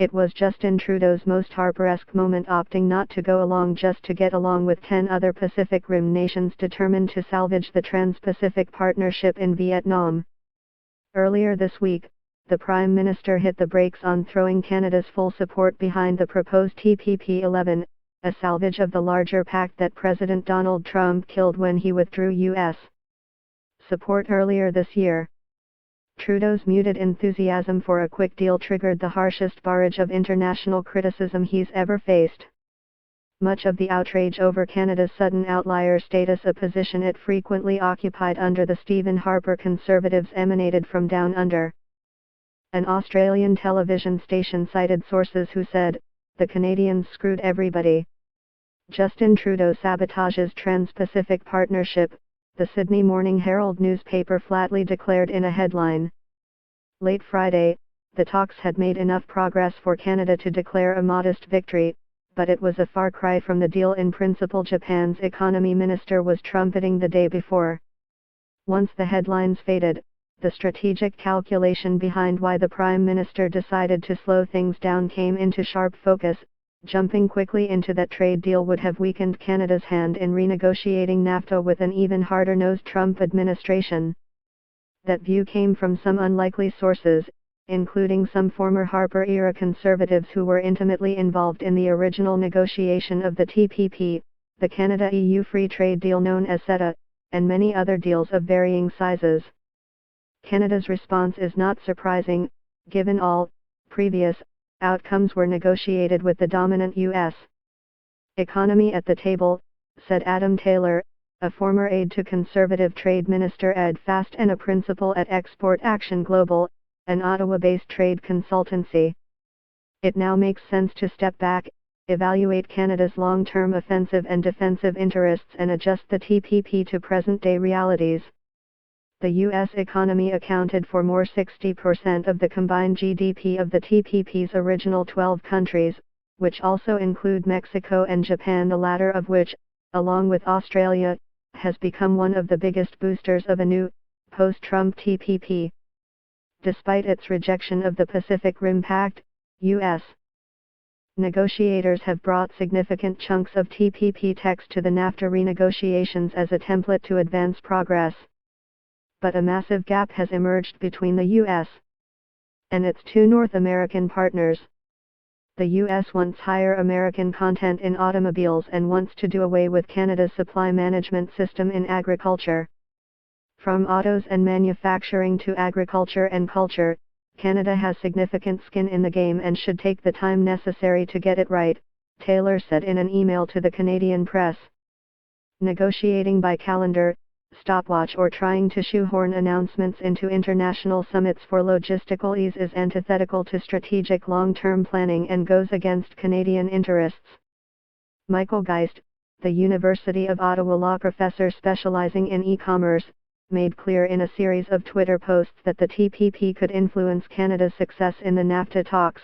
It was Justin Trudeau's most Harper-esque moment, opting not to go along just to get along with 10 other Pacific Rim nations determined to salvage the Trans-Pacific Partnership in Vietnam. Earlier this week, the Prime Minister hit the brakes on throwing Canada's full support behind the proposed TPP-11, a salvage of the larger pact that President Donald Trump killed when he withdrew U.S. support earlier this year. Trudeau's muted enthusiasm for a quick deal triggered the harshest barrage of international criticism he's ever faced. Much of the outrage over Canada's sudden outlier status, a position it frequently occupied under the Stephen Harper Conservatives, emanated from Down Under. An Australian television station cited sources who said, "The Canadians screwed everybody. Justin Trudeau sabotages Trans-Pacific Partnership," the Sydney Morning Herald newspaper flatly declared in a headline. Late Friday, the talks had made enough progress for Canada to declare a modest victory, but it was a far cry from the deal in principle Japan's economy minister was trumpeting the day before. Once the headlines faded, the strategic calculation behind why the Prime Minister decided to slow things down came into sharp focus. Jumping quickly into that trade deal would have weakened Canada's hand in renegotiating NAFTA with an even harder-nosed Trump administration. That view came from some unlikely sources, including some former Harper-era conservatives who were intimately involved in the original negotiation of the TPP, the Canada-EU free trade deal known as CETA, and many other deals of varying sizes. Canada's response is not surprising, given all previous outcomes were negotiated with the dominant U.S. economy at the table, said Adam Taylor, a former aide to Conservative Trade Minister Ed Fast and a principal at Export Action Global, an Ottawa-based trade consultancy. It now makes sense to step back, evaluate Canada's long-term offensive and defensive interests and adjust the TPP to present-day realities. The U.S. economy accounted for more 60% of the combined GDP of the TPP's original 12 countries, which also include Mexico and Japan, the latter of which, along with Australia, has become one of the biggest boosters of a new, post-Trump TPP. Despite its rejection of the Pacific Rim Pact, U.S. negotiators have brought significant chunks of TPP text to the NAFTA renegotiations as a template to advance progress. But a massive gap has emerged between the U.S. and its two North American partners. The U.S. wants higher American content in automobiles and wants to do away with Canada's supply management system in agriculture. From autos and manufacturing to agriculture and culture, Canada has significant skin in the game and should take the time necessary to get it right, Taylor said in an email to the Canadian press. Negotiating by calendar, stopwatch, or trying to shoehorn announcements into international summits for logistical ease is antithetical to strategic long-term planning and goes against Canadian interests. Michael Geist, the University of Ottawa law professor specializing in e-commerce, made clear in a series of Twitter posts that the TPP could influence Canada's success in the NAFTA talks.